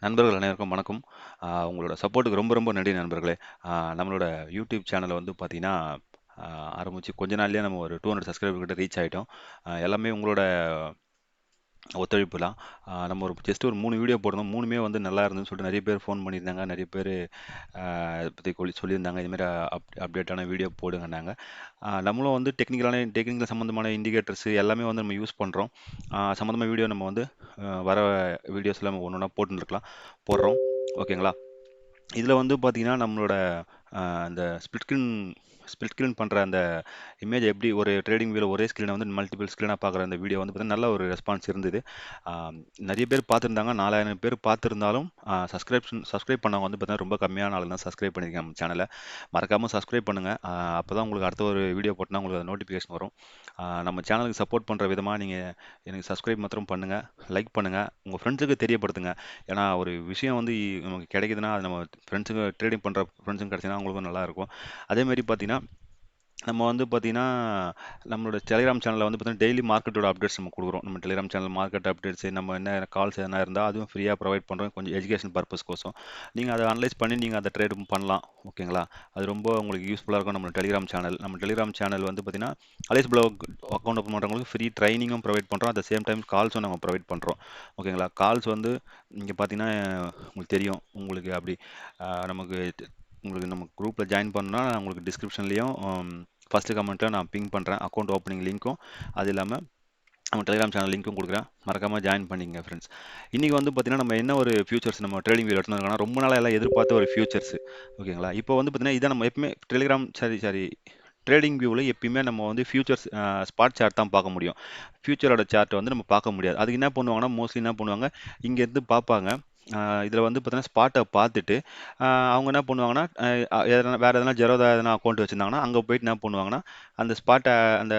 நண்பர்கள் அனைவருக்கும் வணக்கம். உங்களோட சப்போர்ட்டுக்கு ரொம்ப ரொம்ப நன்றி நண்பர்களே. நம்மளோட யூடியூப் சேனல வந்து பார்த்தீங்கன்னா, அ ஆரம்பிச்சு கொஞ்ச நாள்லயே நம்ம ஒரு 200 சப்ஸ்கிரைபர் கிட்ட ரீச் ஆயிட்டோம். எல்லாமே உங்களோட ஒத்துழைப்பு தான். நம்ம ஒரு ஜஸ்ட் ஒரு 3 வீடியோ போட்டிருந்தோம். 3மே வந்து நல்லா இருந்ததுன்னு சொல்லிட்டு நெறைய பேர் ஃபோன் பண்ணியிருந்தாங்க. நெறைய பேரு இத பத்தி சொல்லியிருந்தாங்க. இது மாரி அப்டேட்டான வீடியோ போடுங்கன்னாங்க. நம்மளும் வந்து டெக்னிக்கல் சம்மந்தமான இண்டிகேட்டர்ஸ் எல்லாமே வந்து நம்ம யூஸ் பண்றோம். சம்மந்தமா வீடியோ நம்ம வந்து வர வீடியோஸ்ல நம்ம ஒண்ணொண்ணா போட்டுருக்கலாம் போடுறோம். ஓகேங்களா? இதில வந்து பார்த்தீங்கன்னா, நம்மளோட அந்த ஸ்பிளிட் ஸ்கிரீன் பண்ற அந்த இமேஜ் எப்படி ஒரு ட்ரேடிங் வியூல ஒரே ஸ்க்ரீன வந்து மல்டிபிள் ஸ்க்ரீனா பார்க்குற அந்த வீடியோ வந்து பார்த்தீங்கன்னா, நல்ல ஒரு ரெஸ்பான்ஸ் இருந்தது. ஆ நெறைய பேர் பார்த்துருந்தாங்க. 4000 பேர் பார்த்துருந்தாலும், சப்ஸ்கிரைப் பண்ணவங்க வந்து பார்த்தீங்கன்னா, ரொம்ப கம்மியான ஆளுங்க தான் சப்ஸ்கிரைப் பண்ணியிருக்காங்க நம்ம சேனல. மறக்காம சப்ஸ்கிரைப் பண்ணுங்க. அப்பதான் உங்களுக்கு அடுத்த ஒரு வீடியோ போட்டோனா உங்களுக்கு நோட்டிஃபிகேஷன் வரும். நம்ம சேனலுக்கு சப்போர்ட் பண்ற விதமா நீங்க எனக்கு சப்ஸ்கிரைப் மாத்திரம் பண்ணுங்க, லைக் பண்ணுங்க, உங்க ஃப்ரெண்ட்ஸுக்கு தெரியப்படுத்துங்க. ஏன்னா, ஒரு விஷயம் வந்து நமக்கு கிடைக்குதுன்னா, அது நம்ம ஃப்ரெண்ட்ஸுங்க ட்ரேடிங் பண்ற ஃப்ரெண்ட்ஸுங்க கிடைச்சதுனா அவங்களுக்கும் நல்லாயிருக்கும். அதேமாரி பார்த்தீங்கன்னா, நம்ம வந்து பார்த்தீங்கன்னா, நம்மளோட டெலிகிராம் சேனல்ல வந்து பார்த்தீங்கன்னா, டெய்லி மார்க்கெட்டோட அப்டேட்ஸ் நம்ம குடுக்குறோம். நம்ம டெலிகிராம் சேனல் மார்க்கெட் அப்டேட்ஸ் நம்ம என்ன கால்ஸ் எதனா இருந்தா அதுவும் ஃப்ரீயா ப்ரொவைட் பண்றோம். கொஞ்சம் எஜுகேஷன் பர்ப்பஸ்க்கோசம். நீங்க அத அனலைஸ் பண்ணி நீங்க அத ட்ரேடும் பண்ணலாம். ஓகேங்களா? அது ரொம்ப உங்களுக்கு யூஸ்ஃபுல்லா இருக்கும் நம்ம டெலிகிராம் சேனல். நம்ம டெலிகிராம் சேனல் வந்து பார்த்தீங்கன்னா, அலைஸ் ப்ளாக் அக்கவுண்ட் ஓப்பன் பண்றவங்களுக்கு ஃப்ரீ ட்ரெய்னிங்கும் ப்ரொவைட் பண்றோம். அட் த சேம் டைம் கால்ஸும் நம்ம ப்ரொவைட் பண்றோம். ஓகேங்களா? கால்ஸ் வந்து இங்க பார்த்தீங்கன்னா, உங்களுக்கு தெரியும். உங்களுக்கு அப்படி நமக்கு உங்களுக்கு நம்ம குரூப்ல ஜாயின் பண்ணணும்னா, உங்களுக்கு டிஸ்கிரிப்ஷன்லயும் ஃபர்ஸ்ட் கமெண்ட்ல நான் பிங் பண்றேன். அக்கவுண்ட் ஓப்பனிங் லிங்க்கும், அது இல்லாம நம்ம டெலிகிராம் சேனல் லிங்க்கும் குடுக்குறேன். மறக்காம ஜாயின் பண்ணிக்கங்க ஃப்ரெண்ட்ஸ். இன்னைக்கு வந்து பார்த்தீங்கன்னா, நம்ம என்ன ஒரு ஃபியூச்சர்ஸ் நம்ம ட்ரேடிங் வியூல எடுத்துட்டு வந்திருக்கோம்னா, ரொம்ப நாளா எல்லாம் எதிர்பார்த்த ஒரு ஃபியூச்சர்ஸ். ஓகேங்களா? இப்போ வந்து பார்த்தீங்கன்னா, இதான் நம்ம எப்பவுமே டெலிகிராம் சாரி சாரி ட்ரேடிங் வியூல எப்பயுமே நம்ம வந்து ஃபியூச்சர்ஸ் ஸ்பாட் சார்ட் தான் பார்க்க முடியும். ஃபியூச்சரோட சார்ட் வந்து நம்ம பார்க்க முடியாது. அதுக்கு என்ன பண்ணுவாங்கன்னா, மோஸ்ட்லி என்ன பண்ணுவாங்க, இங்க இருந்து பார்ப்பாங்க. இதில வந்து பார்த்தீங்கன்னா, ஸ்பாட்ட பார்த்துட்டு, அ அவங்க என்ன பண்ணுவாங்கன்னா, எதனா வேற எதனா ஜெரோதா எதனா அக்கவுண்ட் வச்சிருந்தாங்கன்னா, அங்க போயிட்டு என்ன பண்ணுவாங்கன்னா, அந்த ஸ்பாட்ட அந்த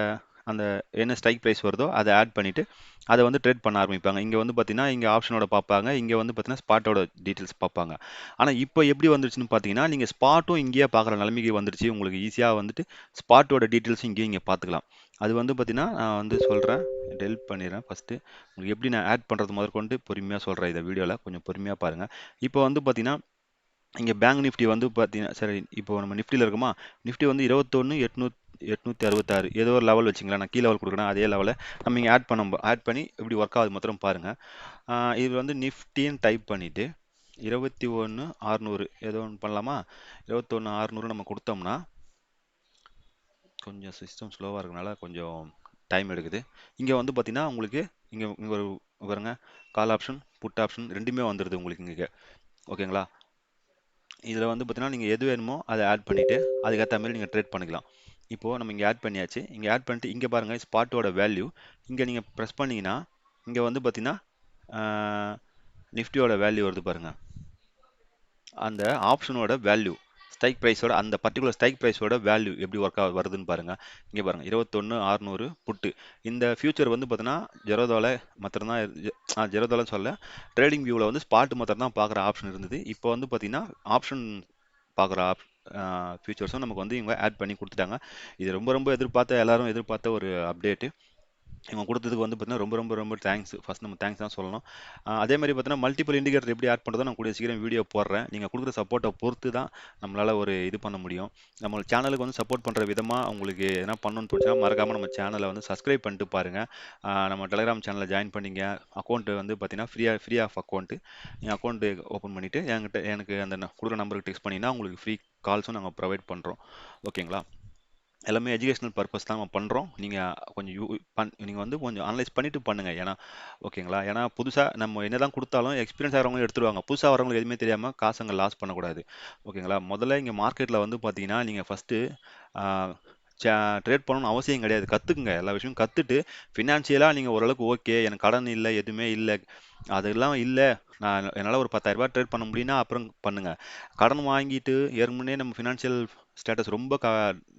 அந்த என்ன ஸ்ட்ரைக் பிரைஸ் வருதோ அத ஆட் பண்ணிட்டு, அத வந்து ட்ரேட் பண்ண ஆரம்பிப்பாங்க. இங்க வந்து பார்த்தீங்கன்னா, இங்க ஆப்ஷனோட பார்ப்பாங்க. இங்க வந்து பார்த்தீங்கன்னா, ஸ்பாட்டோட டீட்டெயில்ஸ் பார்ப்பாங்க. ஆனா, இப்ப எப்படி வந்துருச்சுன்னு பார்த்தீங்கன்னா, நீங்க ஸ்பாட்டும் இங்கேயே பார்க்குற நிலைமைக்கு வந்துருச்சு. உங்களுக்கு ஈஸியா வந்துட்டு ஸ்பாட்டோட டீட்டெயில்ஸும் இங்கேயே இங்க பார்த்துக்கலாம். அது வந்து பார்த்தீங்கன்னா, நான் வந்து சொல்றேன். டெலிட் பண்ணிடுறேன் ஃபர்ஸ்ட்டு. உங்களுக்கு எப்படி நான் ஆட் பண்றது முதற்கொண்டு பொறுமையா சொல்றேன் இந்த வீடியோல. கொஞ்சம் பொறுமையா பாருங்க. இப்போ வந்து பார்த்தீங்கன்னா, இங்க பேங்க் நிஃப்டி வந்து பார்த்தீங்கன்னா சரி இப்போ நம்ம நிஃப்டில இருக்கோமா? நிஃப்டி வந்து 21,866 ஏதோ ஒரு லெவல் வச்சுங்களேன். நான் கீழ லெவல் குடுக்குறேன். அதே லெவல நம்ம இங்க ஆட் பண்ணி எப்படி ஒர்க் ஆகுது மாத்திரம் பாருங்க. இது வந்து நிஃப்டின்னு டைப் பண்ணிட்டு 21,600 ஏதோ ஒண்ணு பண்ணலாமா? 21,600 நம்ம குடுத்தோம்னா, கொஞ்சம் சிஸ்டம் ஸ்லோவா இருக்கனால கொஞ்சம் டைம் எடுக்குது. இங்க வந்து பார்த்தீங்கன்னா, உங்களுக்கு இங்க இங்க ஒரு பாருங்க கால் ஆப்ஷன், புட் ஆப்ஷன் 2மே வந்துருது உங்களுக்கு இங்க. ஓகேங்களா? இதில வந்து பார்த்தீங்கன்னா, நீங்க எது வேணுமோ அத ஆட் பண்ணிட்டு, அதுக்கேத்த மாரி நீங்க ட்ரேட் பண்ணிக்கலாம். இப்போ நம்ம இங்க ஆட் பண்ணியாச்சு. இங்க ஆட் பண்ணிட்டு இங்க பாருங்க ஸ்பாட்டோட வேல்யூ. இங்க நீங்க பிரஸ் பண்ணீங்கன்னா, இங்க வந்து பார்த்தீங்கன்னா, ஆ நிஃப்டியோட வேல்யூ வருது பாருங்க. அந்த ஆப்ஷனோட வேல்யூ ஸ்ட்ரைக் பிரைஸோட அந்த பர்ட்டிகுலர் ஸ்ட்ரைக் பிரைஸோட வேல்யூ எப்படி ஒர்க் வருதுன்னு பாருங்க. இங்க பாருங்க 21,600 புட்டு. இந்த ஃபியூச்சர் வந்து பார்த்தீங்கன்னா, ஜெரோதால மாத்திரம் தான் ஜெரோதால சொல்ல ட்ரேடிங் வியூல வந்து ஸ்பாட் மாத்திரம் தான் பார்க்குற ஆப்ஷன் இருந்தது. இப்போ வந்து பார்த்தீங்கன்னா, ஆப்ஷன் பார்க்குற ஃபியூச்சர்ஸும் நமக்கு வந்து இவங்க ஆட் பண்ணி குடுத்துட்டாங்க. இது ரொம்ப ரொம்ப எல்லாரும் எதிர்பார்த்த ஒரு அப்டேட். இவங்க குடுத்ததுக்கு வந்து பார்த்தீங்கன்னா, ரொம்ப ரொம்ப ரொம்ப தேங்க்ஸ். ஃபர்ஸ்ட் நம்ம தேங்க்ஸ் தான் சொல்லணும். அதே மாரி பார்த்தீங்கன்னா, மல்டிபிள் இண்டிகேட்டர் எப்படி ஆட் பண்றதோ நான் கூடிய சீக்கிரம் வீடியோ போடுறேன். நீங்க குடுக்குற சப்போர்ட்ட பொறுத்து தான் நம்மளால ஒரு இது பண்ண முடியும். நம்ம சேனலுக்கு வந்து சப்போர்ட் பண்ற விதமா உங்களுக்கு எதனா பண்ணணும்னு தோணுச்சுன்னா, மறக்காம நம்ம சேனல வந்து சப்ஸ்கிரைப் பண்ணிட்டு பாருங்க. நம்ம டெலிகிராம் சேனல்ல ஜாயின் பண்ணீங்க. அக்கவுண்ட் வந்து பார்த்தீங்கன்னா, ஃப்ரீ ஆஃப் அக்கவுண்ட். நீங்க அக்கவுண்ட் ஓப்பன் பண்ணிட்டு எனக்கு அந்த குடுக்குற நம்பருக்கு டெக்ஸ்ட் பண்ணீங்கன்னா, உங்களுக்கு ஃப்ரீ கால்ஸும் நாங்க ப்ரொவைட் பண்றோம். ஓகேங்களா? எல்லாமே எஜுகேஷனல் பர்ப்பஸ் தான் நம்ம பண்றோம். கொஞ்சம் நீங்க வந்து கொஞ்சம் அனலைஸ் பண்ணிட்டு பண்ணுங்க. ஓகேங்களா? ஏன்னா புதுசா நம்ம என்னதான் குடுத்தாலும் எக்ஸ்பீரியன்ஸ் ஆகிறவங்க எடுத்துருவாங்க. புதுசா வரவங்களுக்கு எதுவுமே தெரியாம காச அங்க லாஸ் பண்ணக்கூடாது. ஓகேங்களா? முதல்ல இங்க மார்க்கெட்ல வந்து பார்த்தீங்கன்னா, நீங்க ஃபர்ஸ்ட்டு ஆ ச ட்ரேட் பண்ணணும்னு அவசியம் கிடையாது. கத்துக்குங்க. எல்லா விஷயமும் கத்துட்டு ஃபினான்ஷியலா நீங்க ஓரளவுக்கு ஓகே. எனக்கு கடன் இல்ல, எதுவுமே இல்ல. அதெல்லாம் இல்ல. என்னால ஒரு ரூ. 10,000 ட்ரேட் பண்ண முடியும்னா அப்புறம் பண்ணுங்க. கடன் வாங்கிட்டு ஏற்கனவே நம்ம ஃபினான்ஷியல் ஸ்டேட்டஸ் ரொம்ப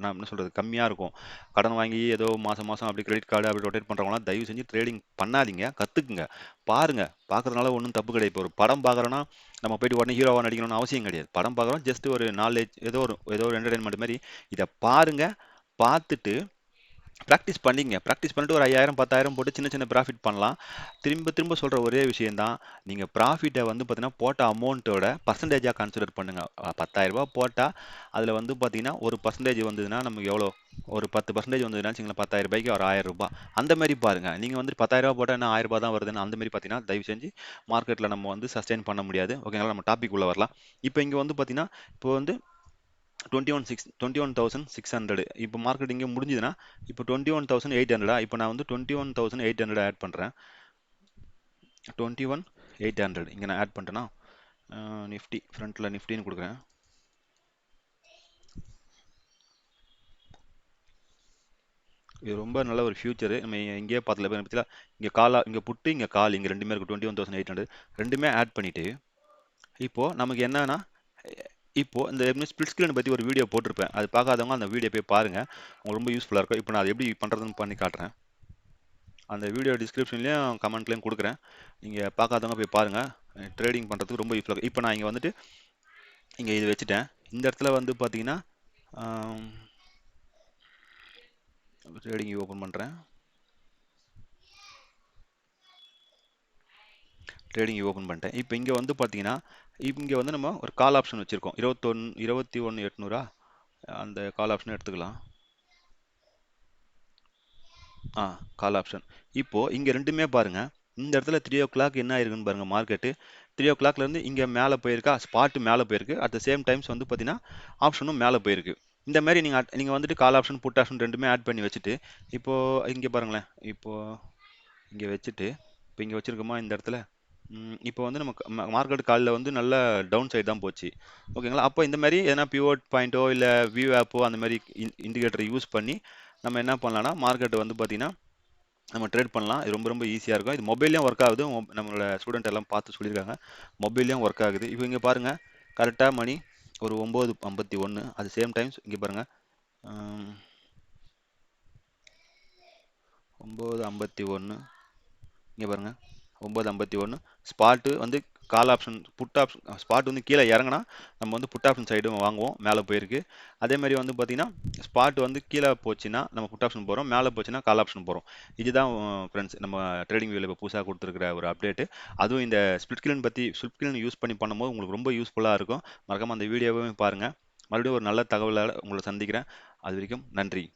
நான் என்ன சொல்றது கம்மியா இருக்கும். கடன் வாங்கி ஏதோ மாசம் மாசம் அப்படி கிரெடிட் கார்டு அப்படி ரொட்டேட் பண்றவங்கலாம் தயவு செஞ்சு ட்ரேடிங் பண்ணாதீங்க. கத்துக்குங்க. பாருங்க. பார்க்கறதுனால ஒண்ணும் தப்பு கிடையாது. இப்போ ஒரு படம் பார்க்குறோம்னா, நம்ம போயிட்டு உடனே ஹீரோவா நடிக்கணும்னு அவசியம் கிடையாது. படம் பார்க்குறோம் ஜஸ்ட் ஒரு நாலேட்ஜ் ஏதோ ஒரு என்டர்டெயின்மென்ட் மாரி இத பாருங்க. பார்த்துட்டு ப்ராக்டிஸ் பண்ணிங்க. ப்ராக்டிஸ் பண்ணிட்டு ஒரு 5000, 10,000 போட்டு சின்ன சின்ன ப்ராஃபிட் பண்ணலாம். திரும்ப திரும்ப சொல்ற ஒரே விஷயம் தான். நீங்க ப்ராஃபிட்ட வந்து பார்த்தீங்கன்னா, போட்ட அமௌண்ட்டோட பெர்சன்டேஜா கன்சிடர் பண்ணுங்க. ரூ. 10,000 போட்டா, அதுல வந்து பார்த்தீங்கன்னா, ஒரு பெர்சன்டேஜ் வந்ததுன்னா நமக்கு எவ்வளோ? ஒரு 10% வந்ததுன்னா வச்சுக்கங்களேன், ரூ. 10,000க்கு ஒரு ரூ. 1000. அந்த மாரி பாருங்க. நீங்க வந்து ரூ. 10,000 போட்டா என்ன ரூ. 1000 தான் வருதுன்னு அந்த மாரி பார்த்தீங்கன்னா, தயவு செஞ்சு மார்க்கெட்ல நம்ம வந்து சஸ்டெயின் பண்ண முடியாது. ஓகேங்களா? நம்ம டாபிக் உள்ள வரலாம். இப்ப இங்க வந்து பார்த்தீங்கன்னா, இப்போ வந்து 21,600 இப்போ மார்க்கெட் இங்கே முடிஞ்சதுன்னா இப்போ 21,800 இப்போ நான் வந்து 21,800 ஆட் பண்ணுறேன். 21,800 இங்கே நான் ஆட் பண்ணிட்டேன்னா நிஃப்டி ஃப்ரண்ட்டில் நிஃப்டின்னு கொடுக்குறேன். இது ரொம்ப நல்ல ஒரு ஃபியூச்சரு. நம்ம இங்கேயே பார்த்துல இங்கே காலா இங்கே புட்டு இங்கே கால் இங்கே ரெண்டுமே இருக்குது. 21,800 ரெண்டுமே ஆட் பண்ணிவிட்டு இப்போது நமக்கு என்னன்னா இப்போ இந்த ஸ்பிளிட் ஸ்கிரீன் பற்றி ஒரு வீடியோ போட்டிருப்பேன். அது பார்க்காதவங்க அந்த வீடியோ போய் பாருங்கள். உங்களுக்கு ரொம்ப யூஸ்ஃபுல்லாக இருக்கும். இப்போ நான் அதை எப்படி பண்ணுறதுன்னு பண்ணி காட்டுறேன். அந்த வீடியோ டிஸ்கிரிப்ஷன்லையும் கமெண்ட்லையும் கொடுக்குறேன். நீங்கள் பார்க்காதவங்க போய் பாருங்கள். ட்ரேடிங் பண்ணுறதுக்கு ரொம்ப யூஸ்ஃபுல்லாக இருக்கும். இப்போ நான் இங்கே வந்துட்டு இங்கே இது வச்சுட்டேன். இந்த இடத்துல வந்து பார்த்தீங்கன்னா ட்ரேடிங் ஓப்பன் பண்ணுறேன். ட்ரேடிங் ஓப்பன் பண்ணிட்டேன். இப்போ இங்கே வந்து பார்த்தீங்கன்னா இங்கே வந்து நம்ம ஒரு கால் ஆப்ஷன் வச்சுருக்கோம். 21,800 அந்த கால் ஆப்ஷனை எடுத்துக்கலாம். Call option. இப்போ இங்க ரெண்டுமே பாருங்க. இந்த இடத்துல 3:00 என்ன ஆயிருக்குன்னு பாருங்க மார்க்கெட்டு. 3:00லேருந்து இங்க மேல போயிருக்கா, ஸ்பாட் மேல போயிருக்கு. அட் த சேம் டைம்ஸ் வந்து பார்த்தீங்கன்னா, ஆப்ஷனும் மேல போயிருக்கு. இந்த மாரி நீங்க வந்துட்டு கால் ஆப்ஷன், புட் ஆப்ஷன் 2மே ஆட் பண்ணி வச்சுட்டு, இப்போ இங்க பாருங்களேன். இப்போ இங்க வச்சுட்டு, இப்போ இங்க வச்சிருக்கோமா இந்த இடத்துல? இப்போ வந்து நமக்கு மார்க்கெட் காலைல வந்து நல்ல டவுன் சைடு தான் போச்சு. ஓகேங்களா? அப்போ இந்த மாரி எதனா பிவோட் பாயிண்ட்டோ, இல்ல வியூ ஆப்போ அந்த மாரி இண்டிகேட்டர் யூஸ் பண்ணி நம்ம என்ன பண்ணலாம்னா, மார்க்கெட் வந்து பார்த்தீங்கன்னா நம்ம ட்ரேட் பண்ணலாம். இது ரொம்ப ரொம்ப ஈஸியா இருக்கும். இது மொபைல்லயும் ஒர்க் ஆகுது. நம்மளோட ஸ்டூடெண்ட் எல்லாம் பார்த்து சொல்லியிருக்காங்க. மொபைல்லயும் ஒர்க் ஆகுது. இப்போ இங்க பாருங்க. கரெக்ட்டா மணி ஒரு 9:51. அது சேம் டைம்ஸ் இங்க பாருங்க. ம் 9:51 இங்க பாருங்க. 9:51 ஸ்பாட் வந்து call option, put option spot வந்து கீழே இறங்குனா நம்ம வந்து புட் ஆப்ஷன் சைடு வாங்குவோம். மேலே போயிருக்கு. அதே மாதிரி வந்து பார்த்தீங்கன்னா ஸ்பாட் வந்து கீழே போச்சுன்னா நம்ம புட் ஆப்ஷன் போகிறோம். மேலே போச்சுன்னா கால் ஆப்ஷன் போகிறோம். இதுதான் ஃப்ரெண்ட்ஸ் நம்ம ட்ரேடிங் வியூவில் இப்போ புதுசாக கொடுத்துருக்கிற ஒரு அப்டேட்டு. அதுவும் இந்த ஸ்பிளிட் ஸ்கிரீன் யூஸ் பண்ணி பண்ணும்போது உங்களுக்கு ரொம்ப யூஸ்ஃபுல்லாக இருக்கும். மறக்காம அந்த வீடியோவையும் பாருங்கள். மறுபடியும் ஒரு நல்ல தகவலால் உங்களை சந்திக்கிறேன். அது வரைக்கும் நன்றி.